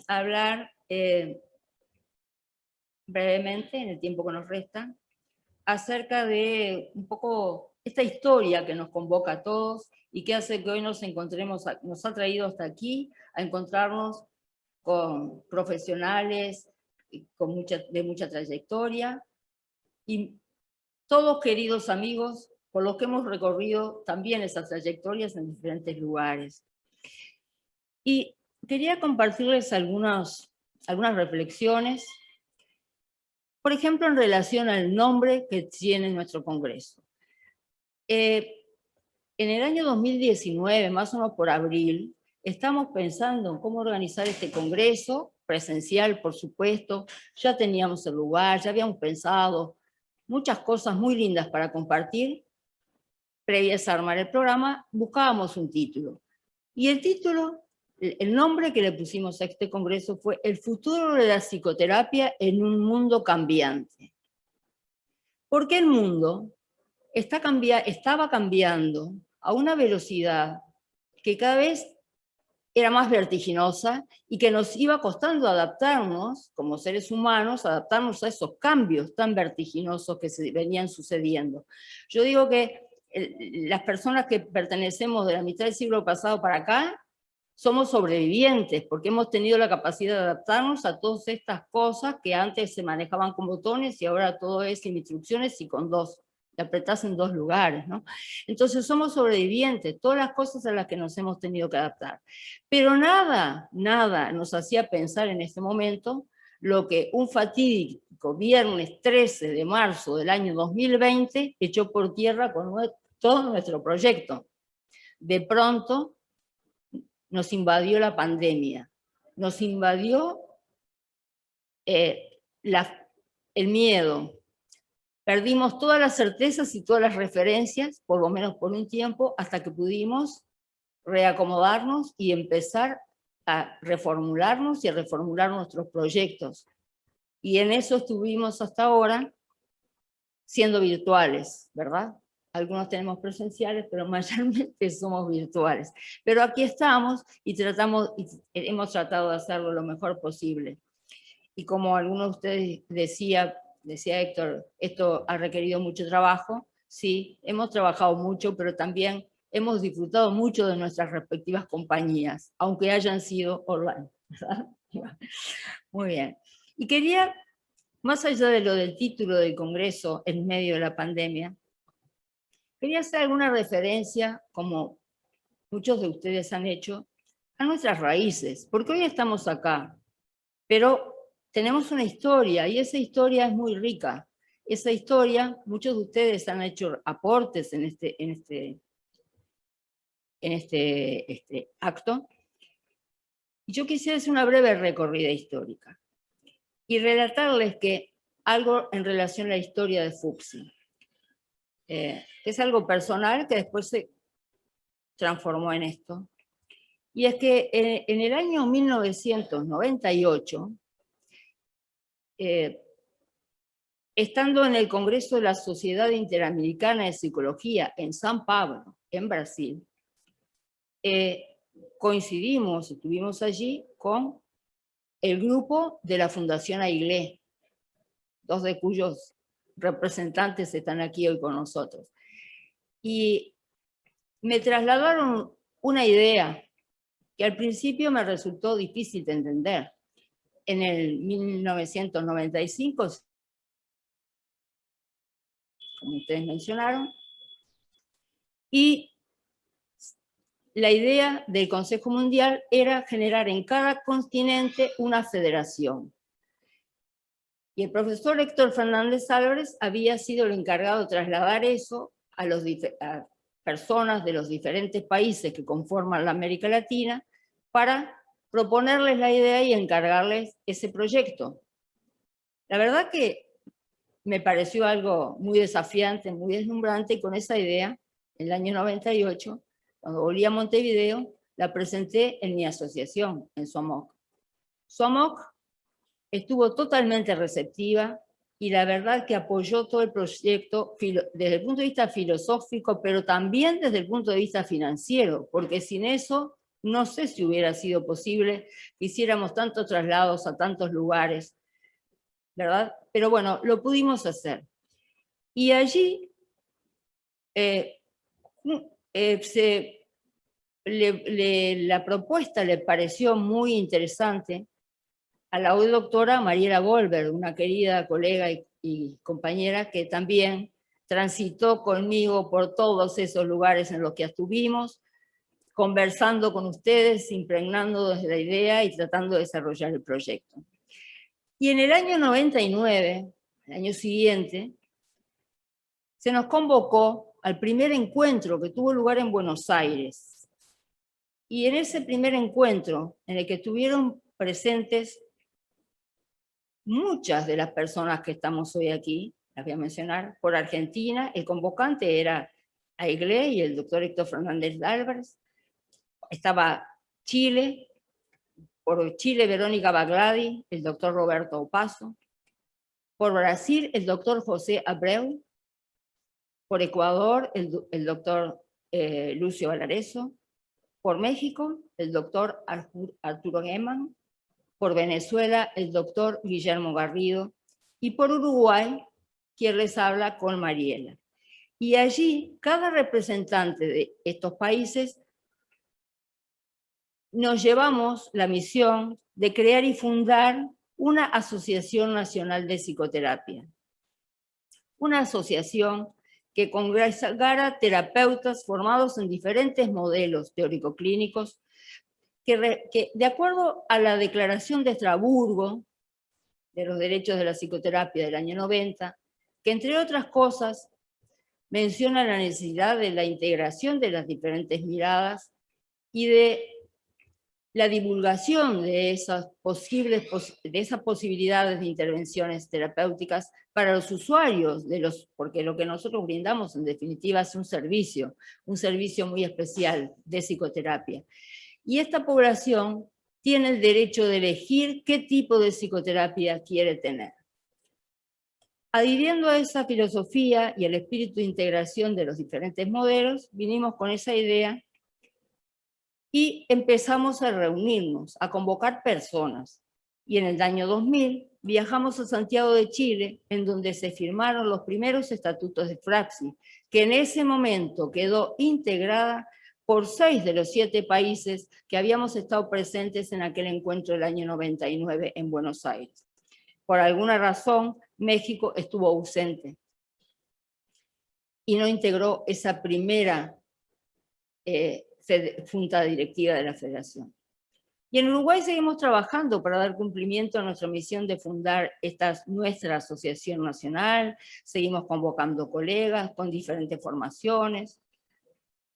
Hablar brevemente, en el tiempo que nos resta, acerca de un poco esta historia que nos convoca a todos y que hace que hoy nos encontremos, nos ha traído hasta aquí a encontrarnos con profesionales de mucha trayectoria y todos queridos amigos con los que hemos recorrido también esas trayectorias en diferentes lugares. Y quería compartirles algunas reflexiones, por ejemplo, en relación al nombre que tiene nuestro Congreso. En el año 2019, más o menos por abril, estamos pensando en cómo organizar este Congreso, presencial, por supuesto. Ya teníamos el lugar, ya habíamos pensado muchas cosas muy lindas para compartir. Previas a armar el programa, buscábamos un título. Y el título, el nombre que le pusimos a este congreso fue El futuro de la psicoterapia en un mundo cambiante. Porque el mundo estaba cambiando a una velocidad que cada vez era más vertiginosa y que nos iba costando adaptarnos, como seres humanos, adaptarnos a esos cambios tan vertiginosos que se venían sucediendo. Yo digo que las personas que pertenecemos de la mitad del siglo pasado para acá, somos sobrevivientes, porque hemos tenido la capacidad de adaptarnos a todas estas cosas que antes se manejaban con botones y ahora todo es sin instrucciones y con dos, te apretás en dos lugares, ¿no? Entonces somos sobrevivientes, todas las cosas a las que nos hemos tenido que adaptar. Pero nada nos hacía pensar en este momento lo que un fatídico viernes 13 de marzo del año 2020 echó por tierra con todo nuestro proyecto. De pronto nos invadió la pandemia, nos invadió el miedo, perdimos todas las certezas y todas las referencias, por lo menos por un tiempo, hasta que pudimos reacomodarnos y empezar a reformularnos y a reformular nuestros proyectos. Y en eso estuvimos hasta ahora siendo virtuales, ¿verdad? Algunos tenemos presenciales, pero mayormente somos virtuales. Pero aquí estamos y hemos tratado de hacerlo lo mejor posible. Y como alguno de ustedes decía Héctor, esto ha requerido mucho trabajo. Sí, hemos trabajado mucho, pero también hemos disfrutado mucho de nuestras respectivas compañías, aunque hayan sido online. Muy bien. Y quería, más allá de lo del título del Congreso en medio de la pandemia, quería hacer alguna referencia, como muchos de ustedes han hecho, a nuestras raíces, porque hoy estamos acá, pero tenemos una historia y esa historia es muy rica. Esa historia, muchos de ustedes han hecho aportes en este acto. Y yo quisiera hacer una breve recorrida histórica y relatarles que algo en relación a la historia de Fuxi. Es algo personal que después se transformó en esto. Y es que en el año 1998, estando en el Congreso de la Sociedad Interamericana de Psicología en San Pablo, en Brasil, coincidimos, estuvimos allí con el grupo de la Fundación Ailé, dos de cuyos representantes están aquí hoy con nosotros. Y me trasladaron una idea que al principio me resultó difícil de entender. En el 1995, como ustedes mencionaron, y la idea del Consejo Mundial era generar en cada continente una federación. Y el profesor Héctor Fernández Álvarez había sido el encargado de trasladar eso a personas de los diferentes países que conforman la América Latina para proponerles la idea y encargarles ese proyecto. La verdad que me pareció algo muy desafiante, muy deslumbrante, y con esa idea, en el año 98, cuando volví a Montevideo, la presenté en mi asociación, en SOMOC. SOMOC estuvo totalmente receptiva y la verdad que apoyó todo el proyecto desde el punto de vista filosófico, pero también desde el punto de vista financiero, porque sin eso no sé si hubiera sido posible que hiciéramos tantos traslados a tantos lugares, ¿verdad? Pero bueno, lo pudimos hacer. Y allí la propuesta le pareció muy interesante a la hoy doctora Mariela Goldberg, una querida colega y compañera que también transitó conmigo por todos esos lugares en los que estuvimos, conversando con ustedes, impregnando desde la idea y tratando de desarrollar el proyecto. Y en el año 99, el año siguiente, se nos convocó al primer encuentro que tuvo lugar en Buenos Aires. Y en ese primer encuentro, en el que estuvieron presentes muchas de las personas que estamos hoy aquí, las voy a mencionar, por Argentina, el convocante era Aiglé y el doctor Héctor Fernández Álvarez, estaba Chile, por Chile Verónica Bagladi, el doctor Roberto Opaso, por Brasil el doctor José Abreu, por Ecuador el doctor Lucio Valareso, por México el doctor Arturo Geman, por Venezuela el doctor Guillermo Garrido y por Uruguay quien les habla con Mariela. Y allí cada representante de estos países nos llevamos la misión de crear y fundar una Asociación Nacional de Psicoterapia. Una asociación que congregara terapeutas formados en diferentes modelos teórico-clínicos que de acuerdo a la Declaración de Estrasburgo de los Derechos de la Psicoterapia del año 90, que entre otras cosas menciona la necesidad de la integración de las diferentes miradas y de la divulgación de esas posibilidades de intervenciones terapéuticas para los usuarios, porque lo que nosotros brindamos en definitiva es un servicio muy especial de psicoterapia. Y esta población tiene el derecho de elegir qué tipo de psicoterapia quiere tener. Adhiriendo a esa filosofía y el espíritu de integración de los diferentes modelos, vinimos con esa idea y empezamos a reunirnos, a convocar personas. Y en el año 2000 viajamos a Santiago de Chile, en donde se firmaron los primeros estatutos de FRAPSI, que en ese momento quedó integrada por 6 de los 7 países que habíamos estado presentes en aquel encuentro del año 99 en Buenos Aires. Por alguna razón, México estuvo ausente y no integró esa primera junta directiva de la Federación. Y en Uruguay seguimos trabajando para dar cumplimiento a nuestra misión de fundar nuestra asociación nacional, seguimos convocando colegas con diferentes formaciones,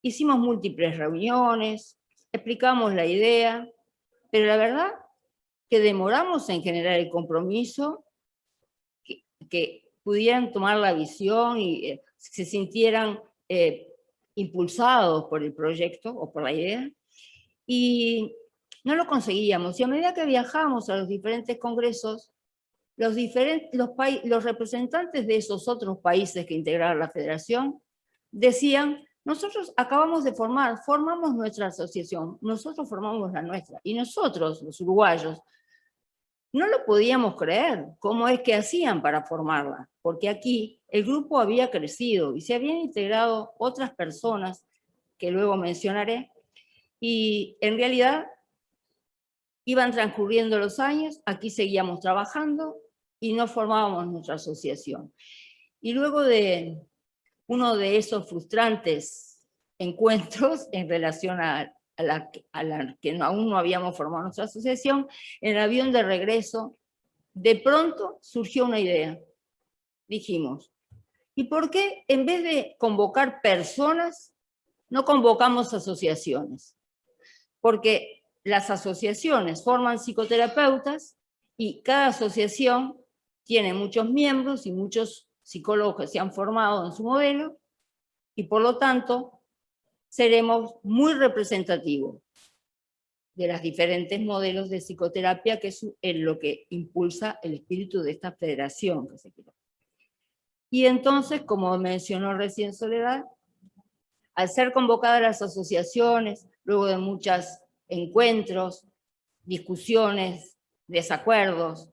hicimos múltiples reuniones, explicamos la idea, pero la verdad que demoramos en generar el compromiso, que pudieran tomar la visión y se sintieran impulsados por el proyecto o por la idea, y no lo conseguíamos. Y a medida que viajábamos a los diferentes congresos, los representantes de esos otros países que integraron la federación decían: nosotros acabamos de formamos nuestra asociación, nosotros formamos la nuestra, y nosotros, los uruguayos, no lo podíamos creer, cómo es que hacían para formarla, porque aquí el grupo había crecido y se habían integrado otras personas, que luego mencionaré, y en realidad iban transcurriendo los años, aquí seguíamos trabajando y no formábamos nuestra asociación. Y luego de uno de esos frustrantes encuentros en relación a la que aún no habíamos formado nuestra asociación, en el avión de regreso, de pronto surgió una idea. Dijimos: ¿y por qué en vez de convocar personas, no convocamos asociaciones? Porque las asociaciones forman psicoterapeutas y cada asociación tiene muchos miembros y muchos psicólogos que se han formado en su modelo, y por lo tanto seremos muy representativos de los diferentes modelos de psicoterapia, que es lo que impulsa el espíritu de esta federación que se creó. Y entonces, como mencionó recién Soledad, al ser convocadas las asociaciones, luego de muchas encuentros, discusiones, desacuerdos,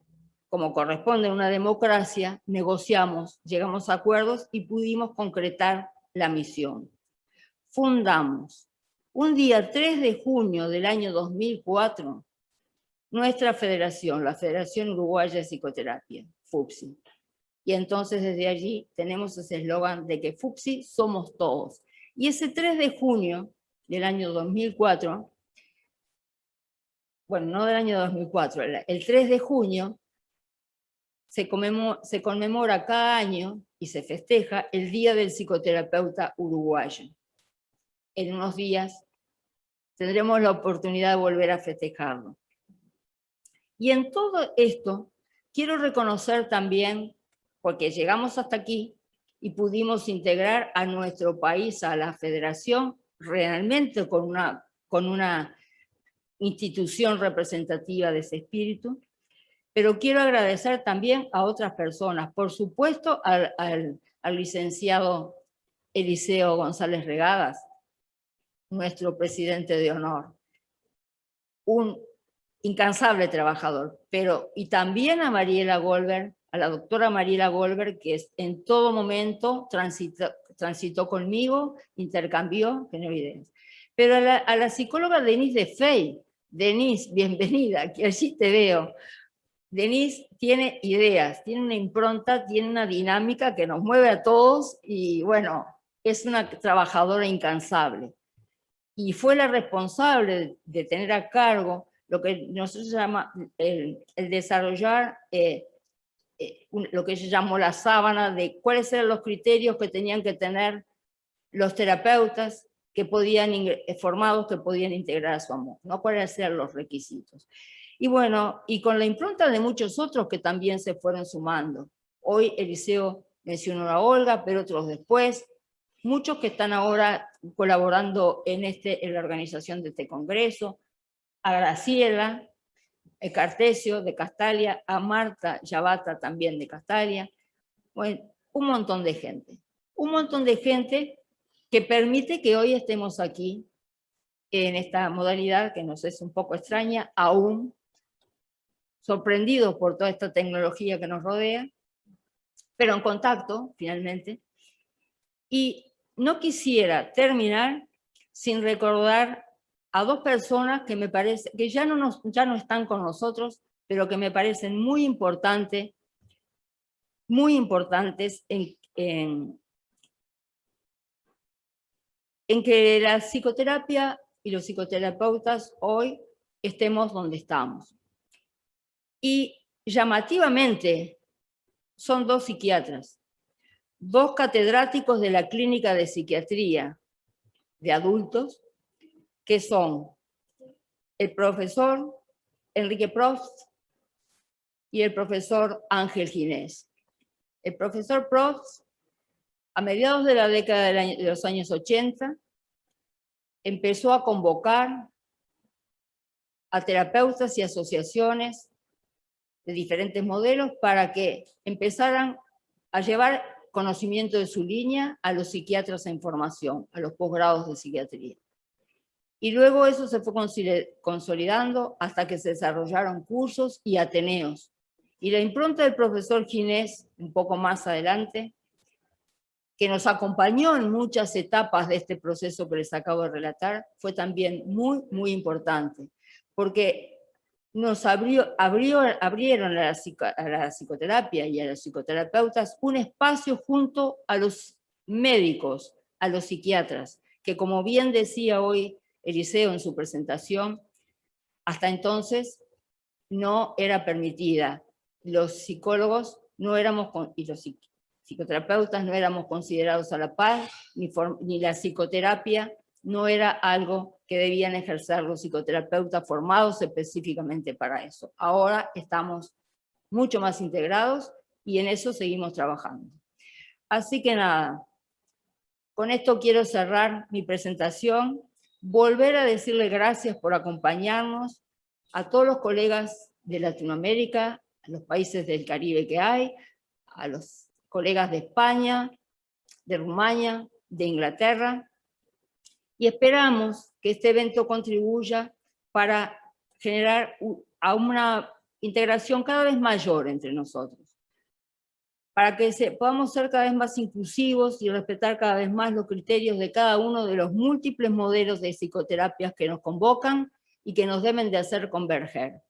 como corresponde a una democracia, negociamos, llegamos a acuerdos y pudimos concretar la misión. Fundamos, un día 3 de junio del año 2004, nuestra federación, la Federación Uruguaya de Psicoterapia, FUPSI. Y entonces desde allí tenemos ese eslogan de que FUPSI somos todos. Y ese 3 de junio del año 2004, bueno, no del año 2004, el 3 de junio se conmemora cada año y se festeja el Día del Psicoterapeuta Uruguayo. En unos días tendremos la oportunidad de volver a festejarlo. Y en todo esto quiero reconocer también, porque llegamos hasta aquí y pudimos integrar a nuestro país a la federación realmente con una institución representativa de ese espíritu, pero quiero agradecer también a otras personas, por supuesto al licenciado Eliseo González Regadas, nuestro presidente de honor, un incansable trabajador, y también a Mariela Goldberg, a la doctora Mariela Goldberg, que en todo momento transitó conmigo, intercambió, que no olvidemos. Pero a la psicóloga Denise de Fey. Denise, bienvenida, que allí te veo. Denise tiene ideas, tiene una impronta, tiene una dinámica que nos mueve a todos y bueno, es una trabajadora incansable. Y fue la responsable de tener a cargo lo que nosotros llama el desarrollar lo que ella llamó la sábana de cuáles eran los criterios que tenían que tener los terapeutas que podían formados que podían integrar a su amor, ¿no? Cuáles eran los requisitos. Y bueno, y con la impronta de muchos otros que también se fueron sumando. Hoy Eliseo mencionó a Olga, pero otros después, muchos que están ahora colaborando en la organización de este congreso, a Graciela Cartesio de Castalia, a Marta Yabata también de Castalia, bueno, un montón de gente que permite que hoy estemos aquí en esta modalidad que nos es un poco extraña, aún sorprendidos por toda esta tecnología que nos rodea, pero en contacto, finalmente. Y no quisiera terminar sin recordar a dos personas que me parece que ya no están con nosotros, pero que me parecen muy importantes en que la psicoterapia y los psicoterapeutas hoy estemos donde estamos. Y llamativamente son dos psiquiatras, dos catedráticos de la Clínica de Psiquiatría de Adultos, que son el profesor Enrique Prost y el profesor Ángel Ginés. El profesor Prost, a mediados de la década de los años 80, empezó a convocar a terapeutas y asociaciones de diferentes modelos para que empezaran a llevar conocimiento de su línea a los psiquiatras en formación, a los posgrados de psiquiatría. Y luego eso se fue consolidando hasta que se desarrollaron cursos y ateneos. Y la impronta del profesor Ginés, un poco más adelante, que nos acompañó en muchas etapas de este proceso que les acabo de relatar, fue también muy, muy importante, porque nos abrieron a la psicoterapia y a los psicoterapeutas un espacio junto a los médicos, a los psiquiatras, que como bien decía hoy Eliseo en su presentación, hasta entonces no era permitida. Los psicólogos no éramos, y los psicoterapeutas no éramos considerados a la par, ni la psicoterapia no era algo que debían ejercer los psicoterapeutas formados específicamente para eso. Ahora estamos mucho más integrados y en eso seguimos trabajando. Así que nada, con esto quiero cerrar mi presentación, volver a decirle gracias por acompañarnos a todos los colegas de Latinoamérica, a los países del Caribe que hay, a los colegas de España, de Rumania, de Inglaterra, y esperamos que este evento contribuya para generar a una integración cada vez mayor entre nosotros, para que podamos ser cada vez más inclusivos y respetar cada vez más los criterios de cada uno de los múltiples modelos de psicoterapias que nos convocan y que nos deben de hacer converger.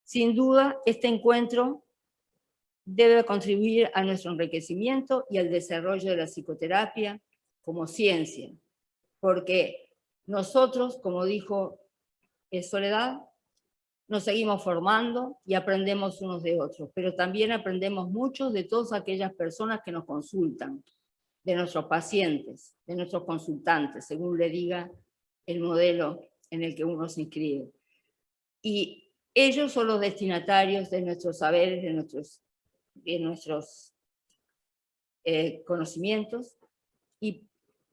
Sin duda, este encuentro debe contribuir a nuestro enriquecimiento y al desarrollo de la psicoterapia como ciencia, porque nosotros, como dijo Soledad, nos seguimos formando y aprendemos unos de otros, pero también aprendemos mucho de todas aquellas personas que nos consultan, de nuestros pacientes, de nuestros consultantes, según le diga el modelo en el que uno se inscribe. Y ellos son los destinatarios de nuestros saberes, de nuestros conocimientos, y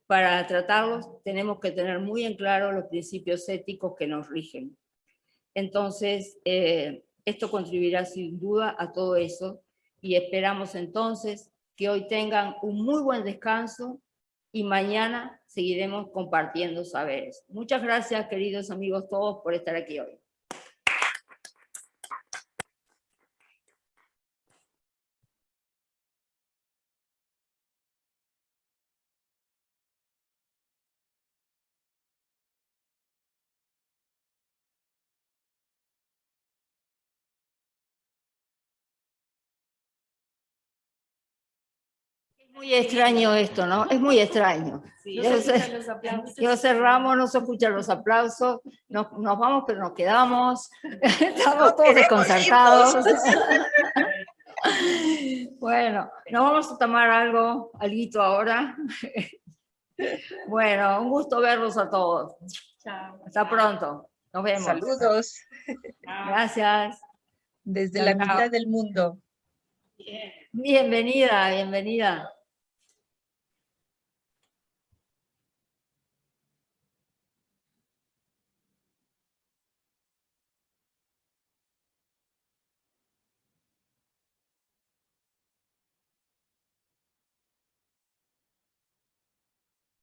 para tratarlos tenemos que tener muy en claro los principios éticos que nos rigen. Entonces, esto contribuirá sin duda a todo eso, y esperamos entonces que hoy tengan un muy buen descanso y mañana seguiremos compartiendo saberes. Muchas gracias, queridos amigos todos, por estar aquí hoy. Muy extraño esto, ¿no? Es muy extraño. Sí, yo cerramos, no se escuchan los aplausos, nos vamos pero nos quedamos, estamos todos desconcertados. Bueno, nos vamos a tomar alguito ahora. Bueno, un gusto verlos a todos. Chao. Hasta pronto, nos vemos. Saludos. Gracias. Desde la mitad del mundo. Bienvenida, bienvenida.